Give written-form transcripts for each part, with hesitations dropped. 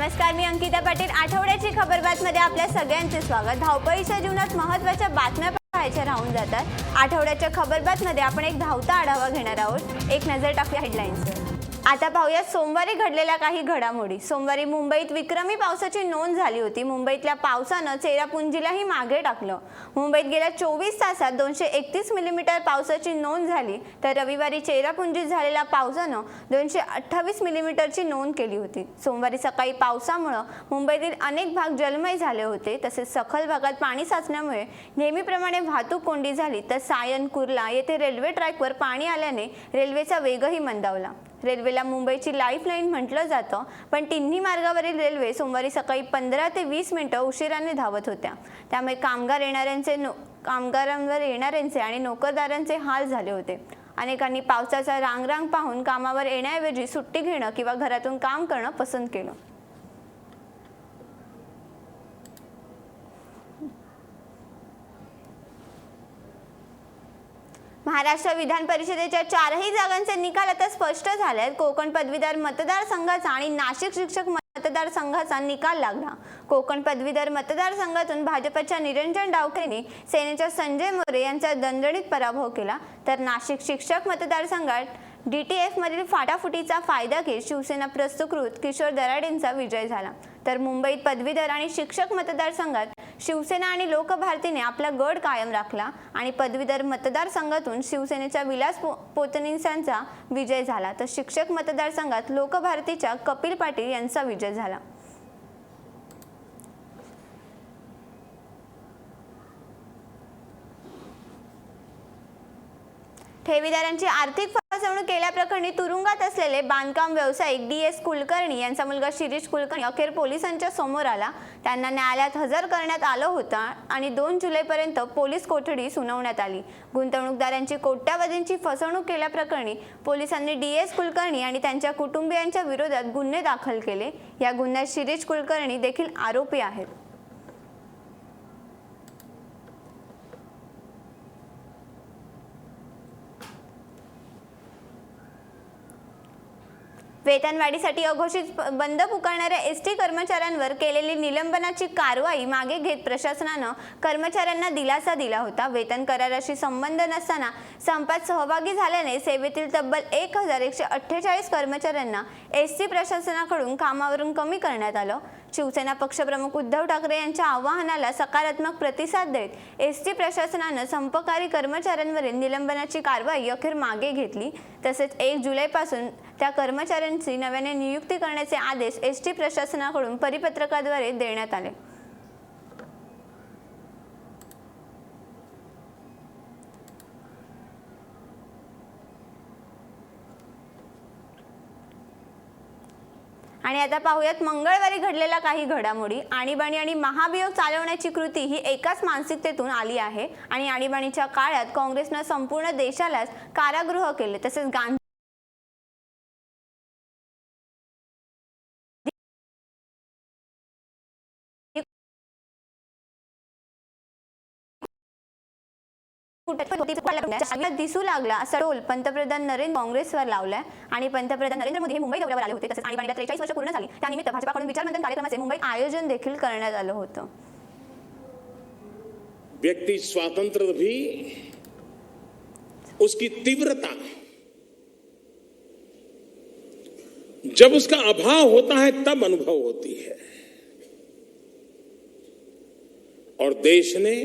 नमस्कार, मी अंकिता पाटील. आठवड्याची खबरबातमध्ये आपल्या सगळ्यांचे स्वागत. धावपळीच्या जीवनात महत्त्वाच्या बातम्या पाहायच्या राहून जातात. आठवड्याच्या खबरबातमध्ये आपण एक धावता आढावा घेणार आहोत. एक नजर टाकूया हेडलाईन्सवर. आता पाहूया सोमवारी घडलेल्या काही घडामोडी. सोमवारी मुंबईत विक्रमी पावसाची नोंद झाली होती. मुंबईतल्या पावसानं चेरापुंजीलाही मागे टाकलं. मुंबईत गेल्या 24 तासात 231 मिलीमीटर पावसाची नोंद झाली, तर रविवारी चेरापुंजीत झालेल्या पावसानं 228 मिलीमीटरची नोंद केली होती. सोमवारी सकाळी पावसामुळे मुंबईतील अनेक भाग जलमय झाले होते. तसेच सखल भागात पाणी साचल्यामुळे नेहमीप्रमाणे वाहतूक कोंडी झाली. तर सायन, कुर्ला येथे रेल्वे ट्रॅकवर पाणी आल्याने रेल्वेचा वेगही मंदावला. रेल्वेला मुंबईची लाईफलाईन म्हटलं जातं, पण तिन्ही मार्गावरील रेल्वे सोमवारी सकाळी 15 ते 20 मिनिटं उशिराने धावत होत्या. त्यामुळे कामगारांवर येणाऱ्यांचे आणि नोकरदारांचे हाल झाले होते. अनेकांनी पावसाचा रांगरांग पाहून कामावर येण्याऐवजी सुट्टी घेणं किंवा घरातून काम करणं पसंत केलं. महाराष्ट्र विधान परिषदेच्या 4ही जागांचे निकाल आता स्पष्ट झाले आहेत. कोकण पदवीधर मतदारसंघाचा आणि नाशिक शिक्षक मतदारसंघाचा निकाल लागला. कोकण पदवीधर मतदारसंघातून भाजपच्या निरंजन डावखेंनी सेनेच्या संजय मोरे यांचा दणदणीत पराभव केला. तर नाशिक शिक्षक मतदारसंघात DTF मधील फाटाफुटीचा फायदा घेत शिवसेना प्रस्तुतकृत किशोर दराडेंचा विजय झाला. तर मुंबईत पदवीधर आणि शिक्षक मतदारसंघात शिवसेना आणि लोकभारतीने आपला गड कायम राखला आणि पदवीधर मतदारसंघातून शिवसेनेच्या विलास पोतनीसांचा विजय झाला. तर शिक्षक मतदारसंघात लोकभारतीच्या कपिल पाटील यांचा विजय झाला. ठेवीदारांची आर्थिक फसवणूक केल्याप्रकरणी तुरुंगात असलेले बांधकाम व्यावसायिक DS कुलकर्णी यांचा मुलगा शिरीष कुलकर्णी अखेर पोलिसांच्या समोर आला. त्यांना न्यायालयात हजर करण्यात आलं होतं आणि 2 जुलैपर्यंत पोलीस कोठडी सुनावण्यात आली. गुंतवणूकदारांची कोट्यावधींची फसवणूक केल्याप्रकरणी पोलिसांनी DS कुलकर्णी आणि त्यांच्या कुटुंबियांच्या विरोधात गुन्हे दाखल केले. या गुन्ह्यात शिरीष कुलकर्णी देखील आरोपी आहेत. वेतनवाढीसाठी अघोषित बंद पुकारणाऱ्या ST कर्मचाऱ्यांवर केलेली निलंबनाची कारवाई मागे घेत प्रशासनानं कर्मचाऱ्यांना दिलासा दिला होता. वेतन कराराशी संबंध नसताना संपात सहभागी झाल्याने सेवेतील तब्बल 1148 कर्मचाऱ्यांना ST प्रशासनाकडून कामावरून कमी करण्यात आलं. शिवसेना पक्षप्रमुख उद्धव ठाकरे यांच्या आवाहनाला सकारात्मक प्रतिसाद देत ST प्रशासनानं संपकारी कर्मचाऱ्यांवरील निलंबनाची कारवाई अखेर मागे घेतली. तसेच 1 जुलैपासून त्या कर्मचाऱ्यांची नव्याने नियुक्ती करण्याचे आदेश ST प्रशासनाकडून परिपत्रकाद्वारे देण्यात आले. आणि आता पाहूयात मंगळवारी घडलेल्या काही घडामोडी. आणीबाणी आणि महाभियोग चालवण्याची कृती ही एकाच मानसिकतेतून आली आहे आणि आणीबाणीच्या काळात काँग्रेसनं संपूर्ण देशालाच कारागृह केले. तसेच गांधी दिसू लागला असा टोल पंतप्रधान नरेंद्र काँग्रेसवर लावलाय. आणि पंतप्रधान नरेंद्र मोदी हे मुंबई दौऱ्यावर आले होते. तसेच आणीबाणीला 43 वर्ष पूर्ण झाली, त्यानिमित्त भाजपाकडून विचारमंथन कार्यक्रमाचे मुंबईत आयोजन देखील करण्यात आलं होतं. व्यक्ति स्वातंत्र भी उसकी तीव्रता जब उसका अभाव होता है तब अनुभव होती है. और देश ने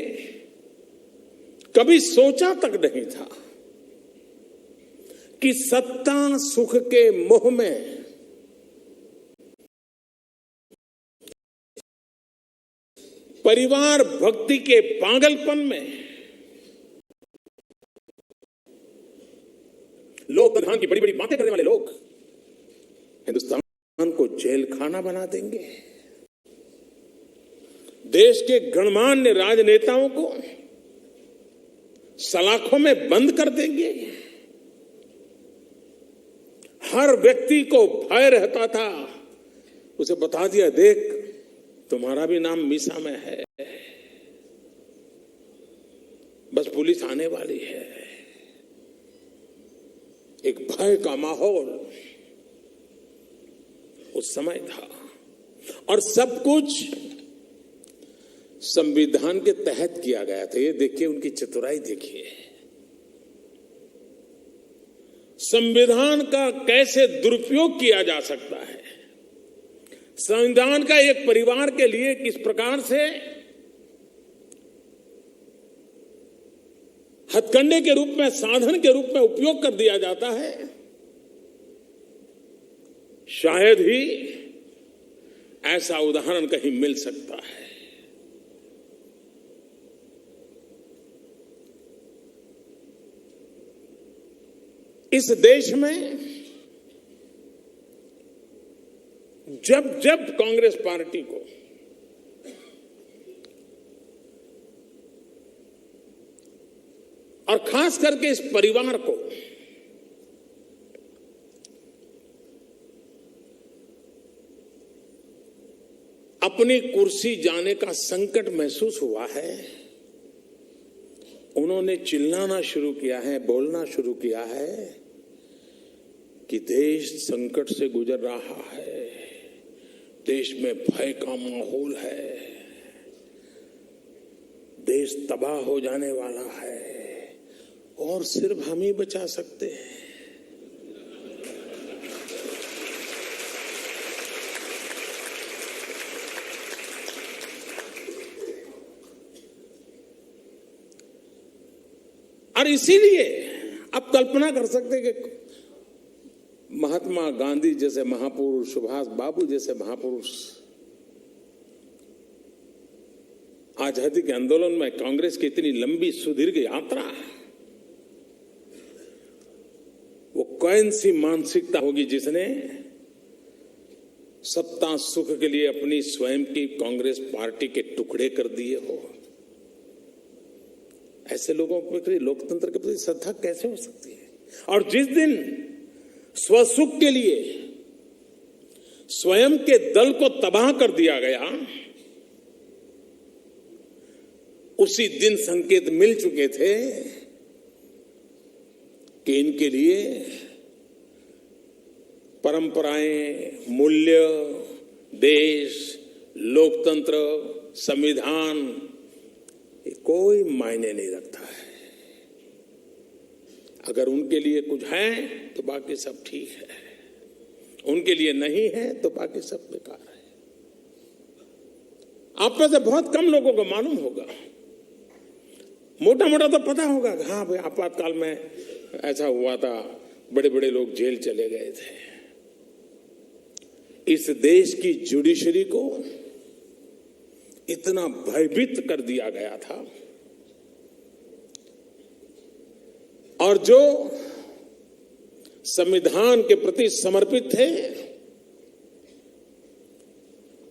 कभी सोचा तक नहीं था कि सत्ता सुख के मोह में परिवार भक्ति के पागलपन में लोग प्रधान की बड़ी बड़ी बातें करने वाले लोग हिंदुस्तान को जेल खाना बना देंगे. देश के गणमान्य राजनेताओं को सलाखों में बंद कर देंगे. हर व्यक्ति को भय रहता था. उसे बता दिया, देख तुम्हारा भी नाम मीसा में है, बस पुलिस आने वाली है. एक भय का माहौल उस समय था और सब कुछ संविधान के तहत किया गया था। ये देखिए, उनकी चतुराई देखिए। संविधान का कैसे दुरुपयोग किया जा सकता है, संविधान का एक परिवार के लिए किस प्रकार से हथकंडे के रूप में, साधन के रूप में उपयोग कर दिया जाता है, शायद ही ऐसा उदाहरण कहीं मिल सकता है। इस देश में जब जब कांग्रेस पार्टी को और खास करके इस परिवार को अपनी कुर्सी जाने का संकट महसूस हुआ है, उन्होंने चिल्लाना शुरू किया है, बोलना शुरू किया है कि देश संकट से गुजर रहा है, देश में भय का माहौल है, देश तबाह हो जाने वाला है और सिर्फ हम ही बचा सकते हैं। और इसीलिए आप कल्पना कर सकते हैं कि महात्मा गांधी जैसे महापुरुष, सुभाष बाबू जैसे महापुरुष आजादी के आंदोलन में कांग्रेस की इतनी लंबी सुदीर्घ यात्रा, वो कौन सी मानसिकता होगी जिसने सत्ता सुख के लिए अपनी स्वयं की कांग्रेस पार्टी के टुकड़े कर दिए हो। ऐसे लोगों के प्रति, लोकतंत्र के प्रति श्रद्धा कैसे हो सकती है? और जिस दिन स्वसुख के लिए स्वयं के दल को तबाह कर दिया गया, उसी दिन संकेत मिल चुके थे कि इनके लिए परंपराएं, मूल्य, देश, लोकतंत्र, संविधान, ये कोई मायने नहीं रखता है। अगर उनके लिए कुछ है तो बाकी सब ठीक है, उनके लिए नहीं है तो बाकी सब बेकार है। आप में से बहुत कम लोगों को मालूम होगा, मोटा मोटा तो पता होगा, हाँ भाई आपातकाल में ऐसा हुआ था, बड़े बड़े लोग जेल चले गए थे। इस देश की जुडिशरी को इतना भयभीत कर दिया गया था, और जो संविधान के प्रति समर्पित थे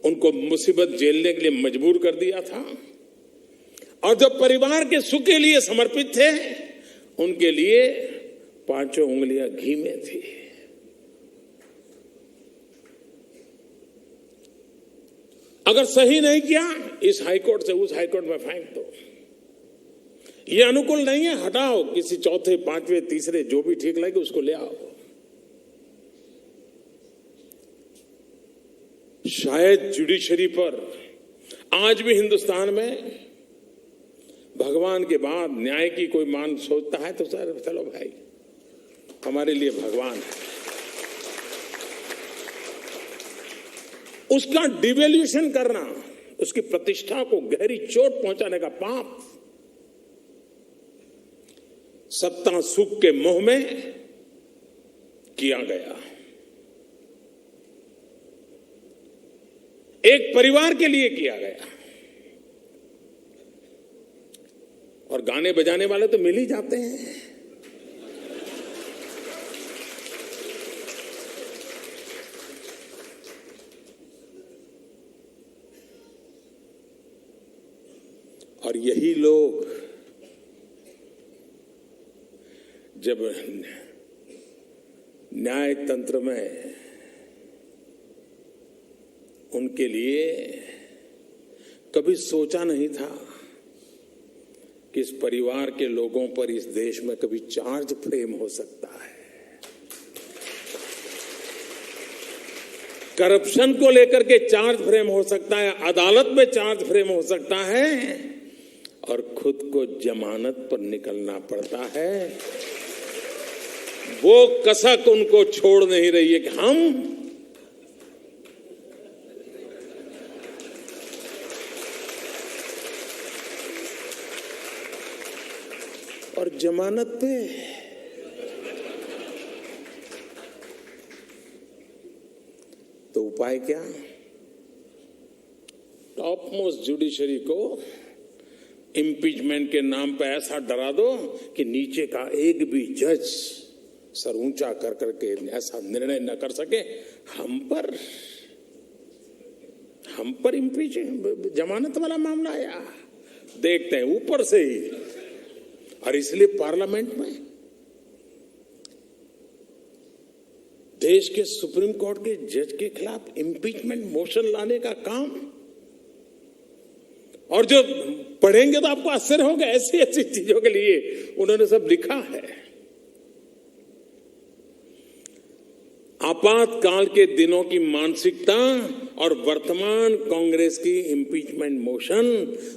उनको मुसीबत झेलने के लिए मजबूर कर दिया था, और जो परिवार के सुख के लिए समर्पित थे उनके लिए पांचों उंगलियां घी में थी। अगर सही नहीं किया, इस हाईकोर्ट से उस हाईकोर्ट में फेंक दो, ये अनुकूल नहीं है, हटाओ, किसी चौथे, पांचवें, तीसरे, जो भी ठीक लगे उसको ले आओ। शायद जुडिशरी पर आज भी हिंदुस्तान में भगवान के बाद न्याय की कोई मान सोचता है तो सर चलो भाई हमारे लिए भगवान है, उसका डिवेल्यूशन करना, उसकी प्रतिष्ठा को गहरी चोट पहुंचाने का पाप सत्ता सुख के मोह में किया गया। एक परिवार के लिए किया गया, और गाने बजाने वाले तो मिल ही जाते हैं। और यही लोग जब न्याय तंत्र में उनके लिए कभी सोचा नहीं था कि इस परिवार के लोगों पर इस देश में कभी चार्ज फ्रेम हो सकता है, करप्शन को लेकर के चार्ज फ्रेम हो सकता है, अदालत में चार्ज फ्रेम हो सकता है और खुद को जमानत पर निकलना पड़ता है। वो कसक उनको छोड़ नहीं रही है कि हम और जमानत पे तो उपाय क्या? टॉप मोस्ट जुडिशरी को इम्पीचमेंट के नाम पे ऐसा डरा दो कि नीचे का एक भी जज सर ऊंचा कर करके ऐसा निर्णय न कर सके। हम पर इम्पीच जमानत वाला मामला आया, देखते हैं ऊपर से ही। और इसलिए पार्लियामेंट में देश के सुप्रीम कोर्ट के जज के खिलाफ इम्पीचमेंट मोशन लाने का काम, और जो पढ़ेंगे तो आपको आश्चर्य होगा, ऐसी ऐसी चीजों के लिए उन्होंने सब लिखा है। आपातकाल के दिनों की मानसिकता और वर्तमान कांग्रेस की इम्पीचमेंट मोशन,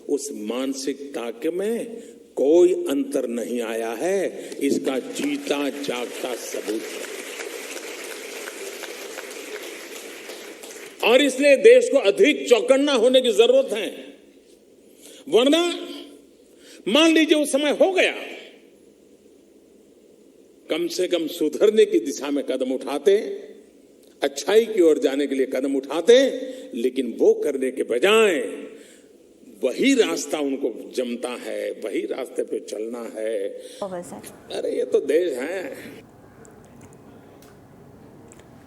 उस मानसिकता के में कोई अंतर नहीं आया है। इसका जीता जागता सबूत है। और इसलिए देश को अधिक चौकन्ना होने की जरूरत है, वरना मान लीजिए उस समय हो गया, कम से कम सुधरने की दिशा में कदम उठाते, अच्छाई की ओर जाने के लिए कदम उठाते, लेकिन वो करने के बजाय वही रास्ता उनको जमता है, वही रास्ते पे चलना है। अरे ये तो देश है।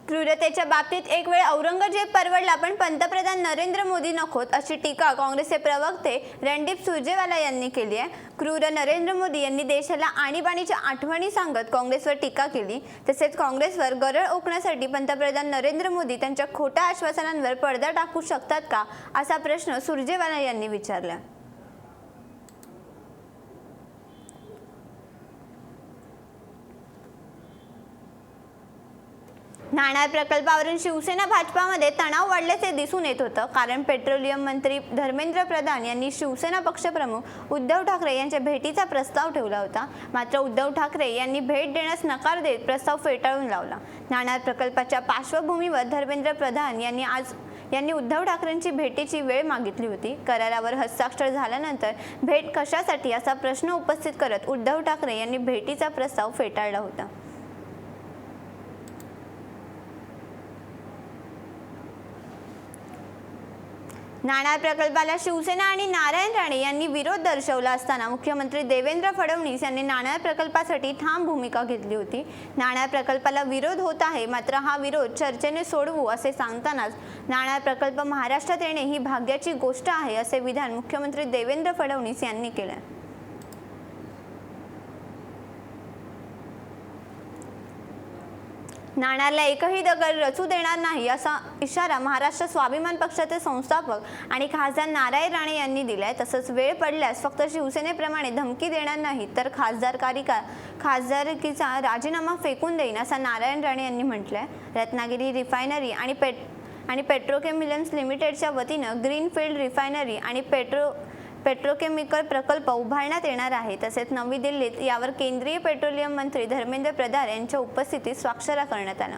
क्रूरतेच्या बाबतीत एक वेळ औरंगजेब परवडला पण पंतप्रधान नरेंद्र मोदी नकोत, अशी टीका काँग्रेसचे प्रवक्ते रणदीप सुरजेवाला यांनी केली आहे। क्रूर नरेंद्र मोदी यांनी देशाला आणीबाणीच्या आठवणी सांगत काँग्रेसवर टीका केली। तसेच काँग्रेसवर गरळ ओकण्यासाठी पंतप्रधान नरेंद्र मोदी त्यांच्या खोट्या आश्वासनांवर पडदा टाकू शकतात का, असा प्रश्न सुरजेवाला यांनी विचारला। नाणार प्रकल्पावरून शिवसेना भाजपामध्ये तणाव वाढल्याचे दिसून येत होतं, कारण पेट्रोलियम मंत्री धर्मेंद्र प्रधान यांनी शिवसेना पक्षप्रमुख उद्धव ठाकरे यांच्या भेटीचा प्रस्ताव ठेवला होता। मात्र उद्धव ठाकरे यांनी भेट देण्यास नकार देत प्रस्ताव फेटाळून लावला। नाणार प्रकल्पाच्या पार्श्वभूमीवर धर्मेंद्र प्रधान यांनी उद्धव ठाकरेंची भेटीची वेळ मागितली होती। करारावर हस्ताक्षर झाल्यानंतर भेट कशासाठी असा प्रश्न उपस्थित करत उद्धव ठाकरे यांनी भेटीचा प्रस्ताव फेटाळला होता। नाणार प्रकल्पाला शिवसेना आणि नारायण राणे यांनी विरोध दर्शवला असताना मुख्यमंत्री देवेंद्र फडणवीस यांनी नाणार प्रकल्पासाठी ठाम भूमिका घेतली होती। नाणार प्रकल्पाला विरोध होत आहे, मात्र हा विरोध चर्चेने सोडवू असे सांगतानाच नाणार प्रकल्प महाराष्ट्रात येणे ही भाग्याची गोष्ट आहे, असे विधान मुख्यमंत्री देवेंद्र फडणवीस यांनी केले। नाणारला एकही दगड रचू देणार नाही, असा इशारा महाराष्ट्र स्वाभिमान पक्षाचे संस्थापक आणि खासदार नारायण राणे यांनी दिलाय। तसंच वेळ पडल्यास फक्त शिवसेनेप्रमाणे धमकी देणार नाही, तर खासदारकीचा राजीनामा फेकून देईन, असा नारायण राणे यांनी म्हटलंय। रत्नागिरी रिफायनरी आणि पेट्रोकेमिकल्स लिमिटेडच्या वतीनं ग्रीनफील्ड रिफायनरी आणि पेट्रोकेमिकल प्रकल्प उभारण्यात येणार आहे। तसेच नवी दिल्लीत यावर केंद्रीय पेट्रोलियम मंत्री धर्मेंद्र प्रधान यांच्या उपस्थितीत स्वाक्षऱ्या करण्यात आल्या।